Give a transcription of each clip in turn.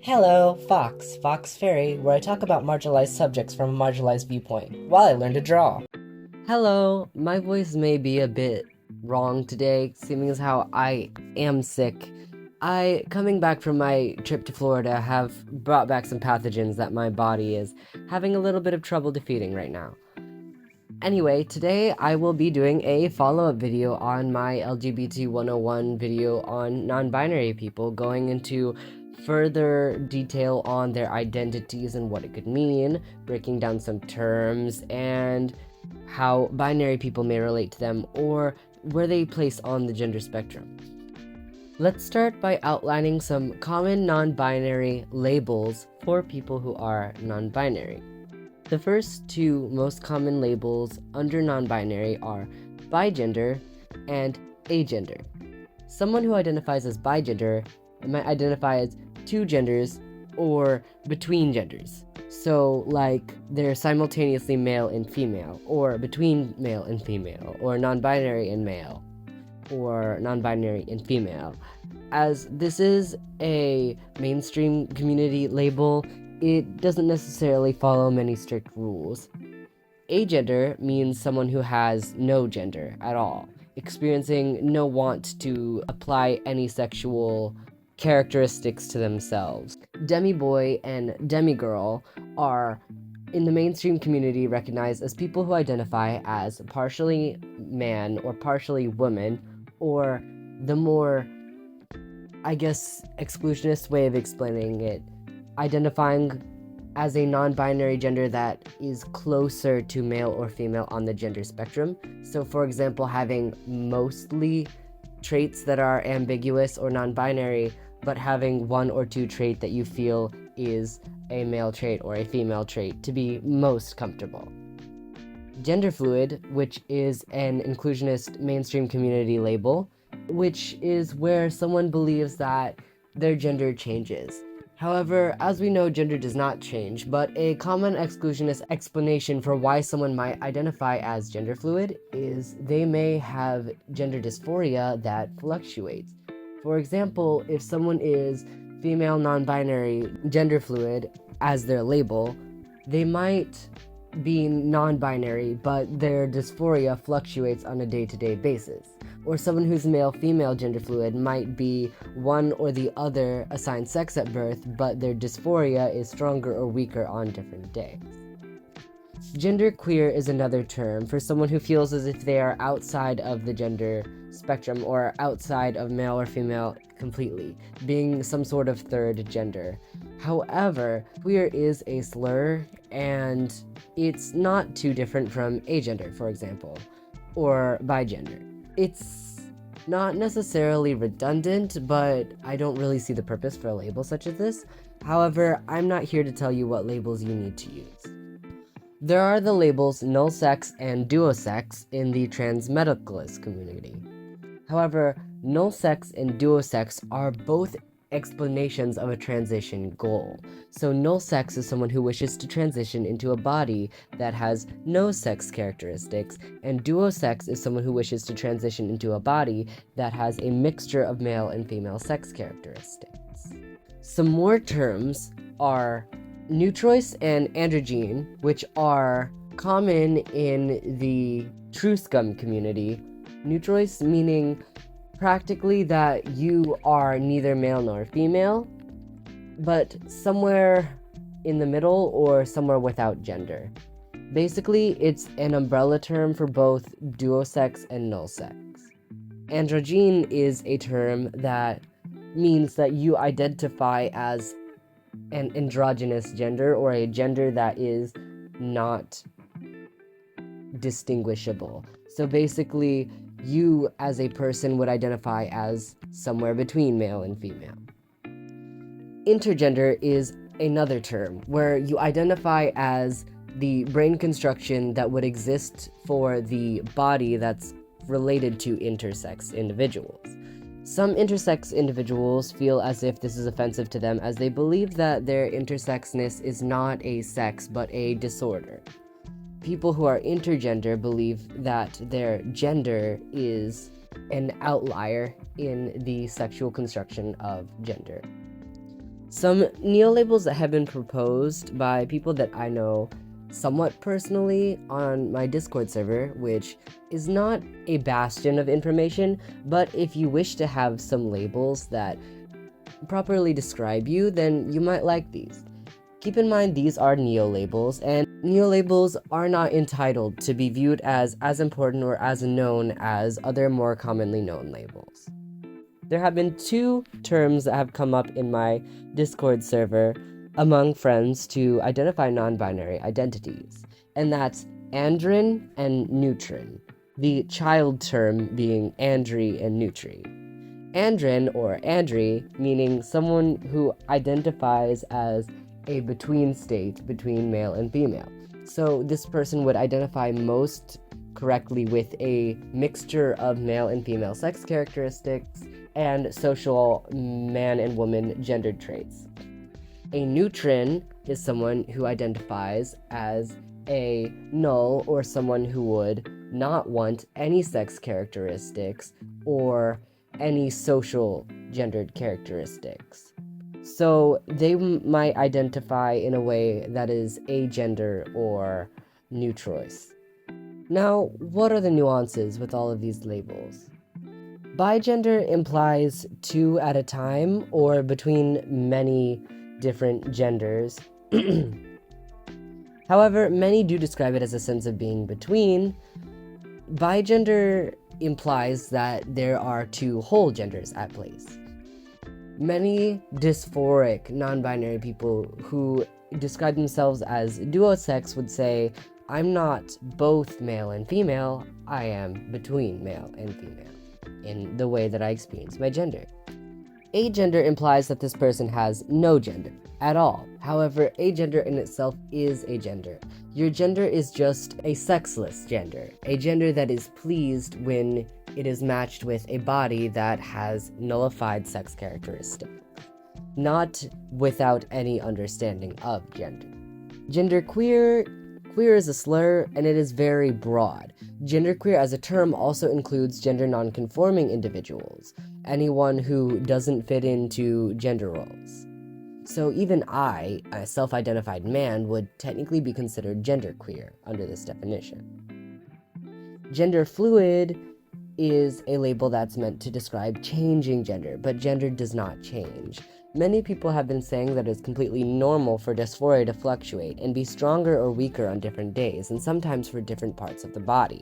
Hello, Fox Fairy, where I talk about marginalized subjects from a marginalized viewpoint, while I learn to draw. Hello, my voice may be a bit wrong today, seeming as how I am sick. Coming back from my trip to Florida, have brought back some pathogens that my body is having a little bit of trouble defeating right now. Anyway, today I will be doing a follow-up video on my LGBT 101 video on non-binary people, going into further detail on their identities and what it could mean, breaking down some terms, and how binary people may relate to them, or where they place on the gender spectrum. Let's start by outlining some common non-binary labels for people who are non-binary. The first two most common labels under non-binary are bigender and agender. Someone who identifies as bigender might identify as two genders or between genders. So, like, they're simultaneously male and female, or between male and female, or non-binary and male, or non-binary and female. As this is a mainstream community label, it doesn't necessarily follow many strict rules. Agender means someone who has no gender at all, experiencing no want to apply any sexual characteristics to themselves. Demi-boy and demi-girl are, in the mainstream community, recognized as people who identify as partially man or partially woman, or the more, exclusionist way of explaining it, identifying as a non-binary gender that is closer to male or female on the gender spectrum. So, for example, having mostly traits that are ambiguous or non-binary, but having one or two trait that you feel is a male trait or a female trait to be most comfortable. Gender fluid, which is an inclusionist mainstream community label, which is where someone believes that their gender changes. However, as we know, gender does not change, but a common exclusionist explanation for why someone might identify as gender fluid is they may have gender dysphoria that fluctuates. For example, if someone is female non-binary gender fluid as their label, they might be non-binary, but their dysphoria fluctuates on a day-to-day basis. Or someone who's male-female gender fluid might be one or the other assigned sex at birth, but their dysphoria is stronger or weaker on different days. Genderqueer is another term for someone who feels as if they are outside of the gender spectrum or outside of male or female completely, being some sort of third gender. However, queer is a slur, and it's not too different from agender, for example, or bigender. It's not necessarily redundant, but I don't really see the purpose for a label such as this. However, I'm not here to tell you what labels you need to use. There are the labels null sex and duosex in the transmedicalist community. However, null sex and duosex are both explanations of a transition goal. So null sex is someone who wishes to transition into a body that has no sex characteristics, and duosex is someone who wishes to transition into a body that has a mixture of male and female sex characteristics. Some more terms are Neutrois and androgyne, which are common in the true scum community. Neutrois meaning practically that you are neither male nor female, but somewhere in the middle or somewhere without gender. Basically, it's an umbrella term for both duosex and null sex. Androgyne is a term that means that you identify as an androgynous gender, or a gender that is not distinguishable. So basically, you as a person would identify as somewhere between male and female. Intergender is another term where you identify as the brain construction that would exist for the body that's related to intersex individuals. Some intersex individuals feel as if this is offensive to them, as they believe that their intersexness is not a sex but a disorder. People who are intergender believe that their gender is an outlier in the sexual construction of gender. Some neo-labels that have been proposed by people that I know somewhat personally on my Discord server, which is not a bastion of information, but if you wish to have some labels that properly describe you, then you might like these. Keep in mind these are neo-labels, and neo-labels are not entitled to be viewed as important or as known as other more commonly known labels. There have been two terms that have come up in my Discord server among friends to identify non-binary identities, and that's androgyne and neutrois, the child term being andry and neutri. Androgyne or andry meaning someone who identifies as a between state between male and female. So this person would identify most correctly with a mixture of male and female sex characteristics and social man and woman gendered traits. A neutron is someone who identifies as a null or someone who would not want any sex characteristics or any social gendered characteristics. So they might identify in a way that is agender or Neutrois. Now, what are the nuances with all of these labels? Bigender implies two at a time or between many different genders. However, many do describe it as a sense of being between. Bigender implies that there are two whole genders at place. Many dysphoric non-binary people who describe themselves as duosex would say, I'm not both male and female, I am between male and female, in the way that I experience my gender. Agender implies that this person has no gender at all. However, agender in itself is a gender. Your gender is just a sexless gender, a gender that is pleased when it is matched with a body that has nullified sex characteristics, not without any understanding of gender. Genderqueer is a slur, and it is very broad. Genderqueer as a term also includes gender non-conforming individuals, anyone who doesn't fit into gender roles. So even I, a self-identified man, would technically be considered genderqueer under this definition. Gender fluid is a label that's meant to describe changing gender, but gender does not change. Many people have been saying that it's completely normal for dysphoria to fluctuate and be stronger or weaker on different days, and sometimes for different parts of the body.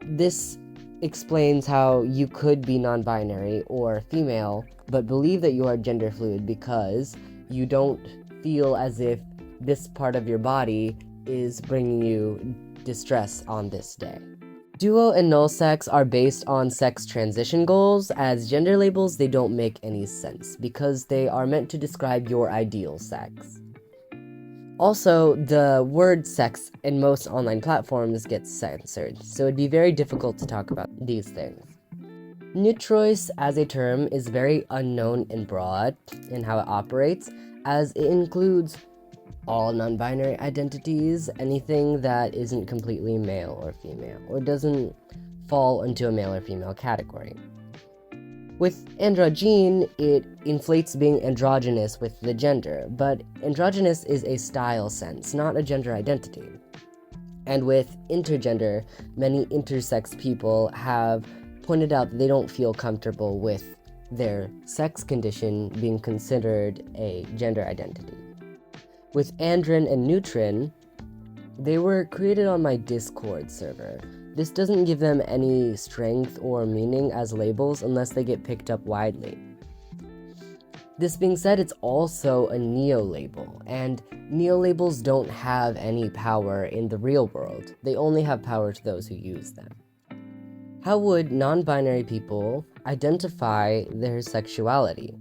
This explains how you could be non-binary or female, but believe that you are gender fluid because you don't feel as if this part of your body is bringing you distress on this day. Duo and null sex are based on sex transition goals. As gender labels, they don't make any sense because they are meant to describe your ideal sex. Also, the word sex in most online platforms gets censored, so it'd be very difficult to talk about these things. Neutrois as a term is very unknown and broad in how it operates, as it includes all non-binary identities, anything that isn't completely male or female, or doesn't fall into a male or female category. With androgyne, it inflates being androgynous with the gender, but androgynous is a style sense, not a gender identity. And with intergender, many intersex people have pointed out that they don't feel comfortable with their sex condition being considered a gender identity. With androgyne and neutrois, they were created on my Discord server. This doesn't give them any strength or meaning as labels unless they get picked up widely. This being said, it's also a neo-label, and neo-labels don't have any power in the real world. They only have power to those who use them. How would non-binary people identify their sexuality?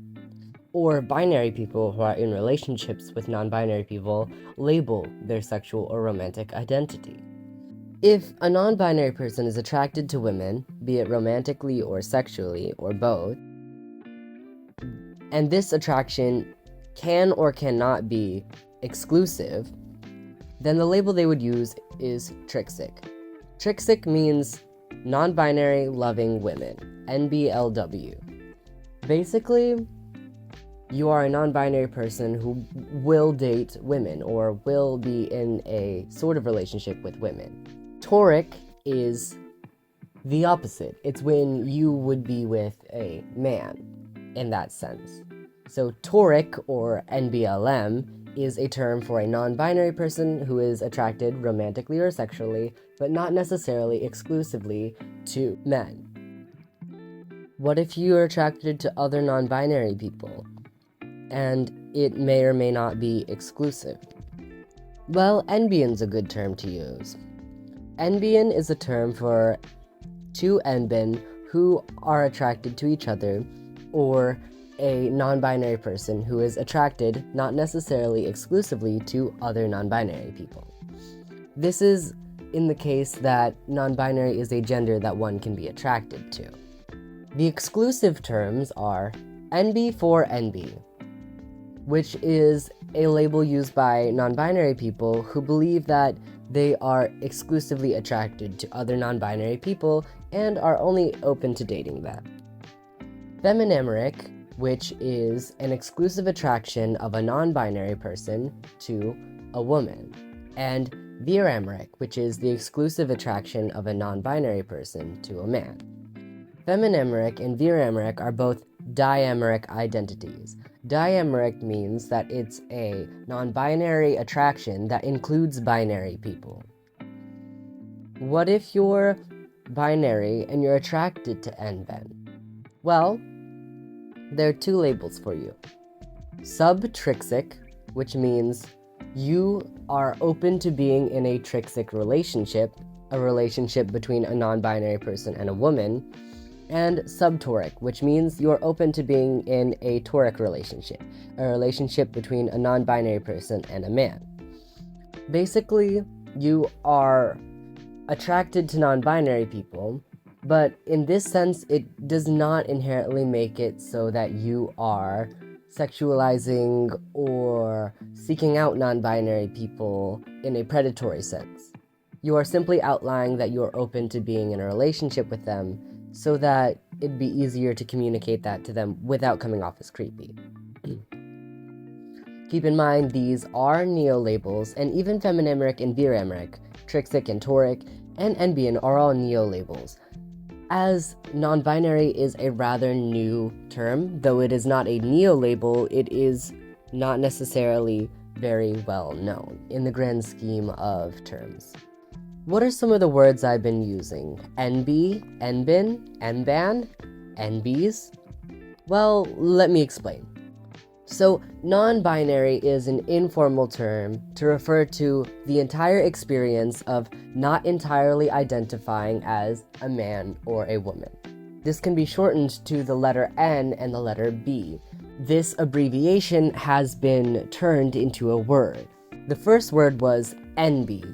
Or binary people who are in relationships with non-binary people label their sexual or romantic identity? If a non-binary person is attracted to women, be it romantically or sexually, or both, and this attraction can or cannot be exclusive, then the label they would use is Trixic. Trixic means non-binary loving women, NBLW. Basically, you are a non-binary person who will date women or will be in a sort of relationship with women. Toric is the opposite. It's when you would be with a man in that sense. So toric, or NBLM, is a term for a non-binary person who is attracted romantically or sexually, but not necessarily exclusively to men. What if you are attracted to other non-binary people, and it may or may not be exclusive? Well, NBN's a good term to use. NBN is a term for two NBN who are attracted to each other, or a non-binary person who is attracted not necessarily exclusively to other non-binary people. This is in the case that non-binary is a gender that one can be attracted to. The exclusive terms are NB for NB, which is a label used by non-binary people who believe that they are exclusively attracted to other non-binary people and are only open to dating them. Feminameric, which is an exclusive attraction of a non-binary person to a woman, and virameric, which is the exclusive attraction of a non-binary person to a man. Feminameric and virameric are both diameric identities. Diameric means that it's a non-binary attraction that includes binary people. What if you're binary and you're attracted to NBen? Well, there are two labels for you. Sub-Trixic, which means you are open to being in a Trixic relationship, a relationship between a non-binary person and a woman, and Subtoric, which means you're open to being in a toric relationship, a relationship between a non-binary person and a man. Basically, you are attracted to non-binary people, but in this sense, it does not inherently make it so that you are sexualizing or seeking out non-binary people in a predatory sense. You are simply outlining that you are open to being in a relationship with them so that it'd be easier to communicate that to them without coming off as creepy. Keep in mind, these are neo-labels, and even feminameric and virameric, Trixic and Toric, and NBN are all neo-labels. As non-binary is a rather new term, though it is not a neo-label, it is not necessarily very well known in the grand scheme of terms. What are some of the words I've been using? NB, NBin, NBan, NBs? Well, let me explain. So, non-binary is an informal term to refer to the entire experience of not entirely identifying as a man or a woman. This can be shortened to the letter N and the letter B. This abbreviation has been turned into a word. The first word was NB,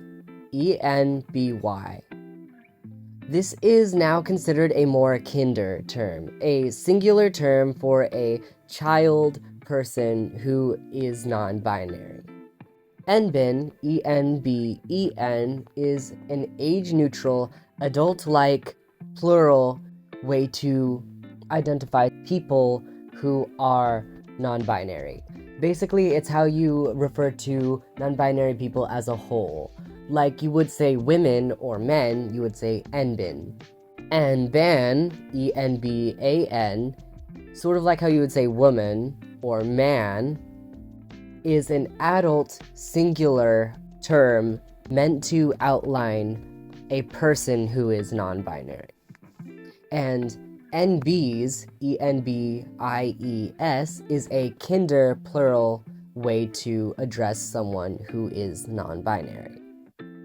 E-N-B-Y. This is now considered a more kinder term, a singular term for a child person who is non-binary. NBen, E-N-B-E-N, is an age-neutral, adult-like, plural way to identify people who are non-binary. Basically, it's how you refer to non-binary people as a whole. Like you would say women or men, you would say NBin. NBan, E-N-B-A-N, sort of like how you would say woman or man, is an adult singular term meant to outline a person who is non-binary. And NBs, E-N-B-I-E-S, is a kinder plural way to address someone who is non-binary.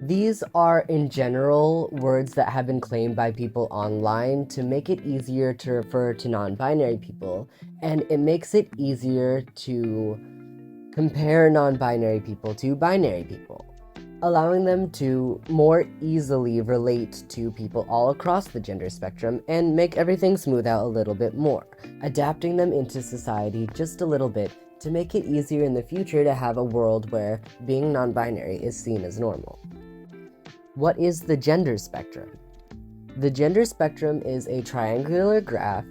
These are, in general, words that have been claimed by people online to make it easier to refer to non-binary people, and it makes it easier to compare non-binary people to binary people, allowing them to more easily relate to people all across the gender spectrum and make everything smooth out a little bit more, adapting them into society just a little bit to make it easier in the future to have a world where being non-binary is seen as normal. What is the gender spectrum? The gender spectrum is a triangular graph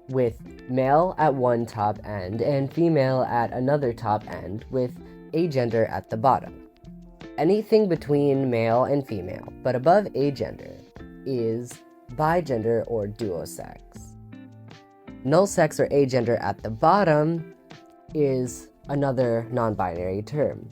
with male at one top end and female at another top end, with agender at the bottom. Anything between male and female, but above agender, is bigender or duosex. Null sex or agender at the bottom is another non-binary term.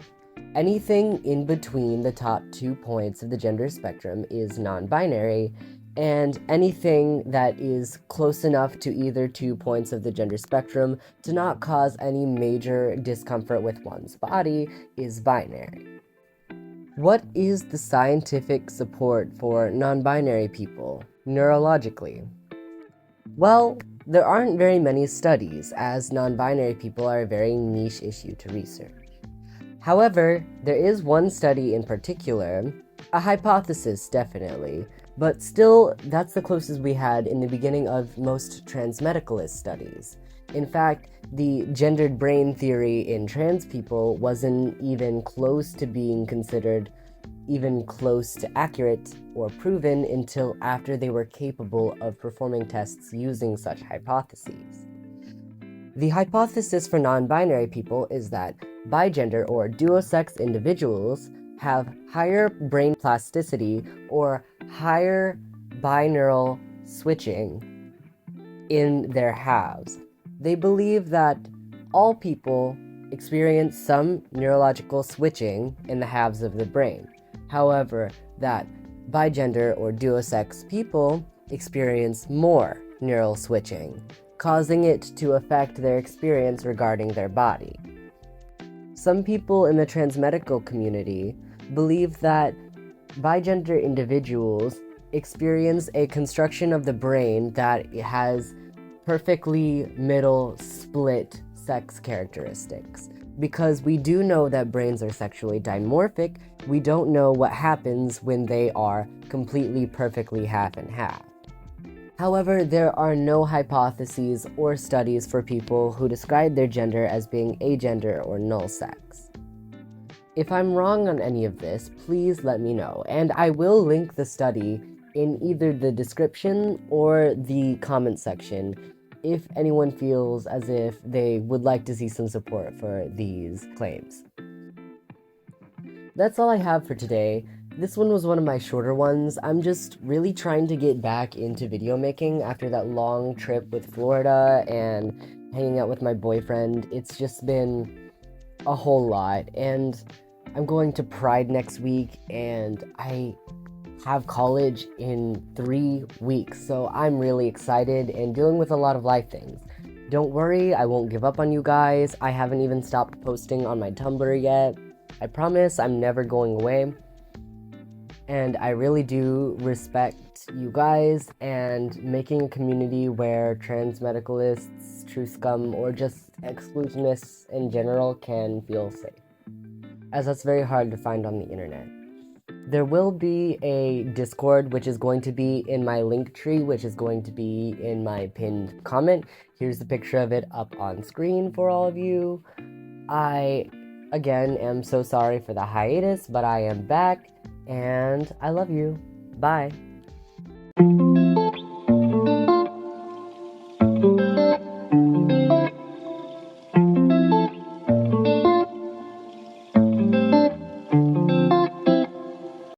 Anything in between the top 2 points of the gender spectrum is non-binary, and anything that is close enough to either 2 points of the gender spectrum to not cause any major discomfort with one's body is binary. What is the scientific support for non-binary people, neurologically? Well, there aren't very many studies, as non-binary people are a very niche issue to research. However, there is one study in particular, a hypothesis definitely, but still, that's the closest we had in the beginning of most transmedicalist studies. In fact, the gendered brain theory in trans people wasn't even close to being considered even close to accurate or proven until after they were capable of performing tests using such hypotheses. The hypothesis for non-binary people is that bigender or duosex individuals have higher brain plasticity or higher binaural switching in their halves. They believe that all people experience some neurological switching in the halves of the brain. However, that bigender or duosex people experience more neural switching, causing it to affect their experience regarding their body. Some people in the transmedical community believe that bigender individuals experience a construction of the brain that has perfectly middle split sex characteristics. Because we do know that brains are sexually dimorphic, we don't know what happens when they are completely perfectly half and half. However, there are no hypotheses or studies for people who describe their gender as being agender or null sex. If I'm wrong on any of this, please let me know, and I will link the study in either the description or the comment section if anyone feels as if they would like to see some support for these claims. That's all I have for today. This one was one of my shorter ones. I'm just really trying to get back into video making after that long trip with Florida and hanging out with my boyfriend. It's just been a whole lot, and I'm going to Pride next week, and I have college in 3 weeks, so I'm really excited and dealing with a lot of life things. Don't worry, I won't give up on you guys. I haven't even stopped posting on my Tumblr yet. I promise I'm never going away. And I really do respect you guys and making a community where transmedicalists, true scum, or just exclusionists in general can feel safe, as that's very hard to find on the internet. There will be a Discord, which is going to be in my link tree, which is going to be in my pinned comment. Here's the picture of it up on screen for all of you. I, again, am so sorry for the hiatus, but I am back, and I love you. Bye.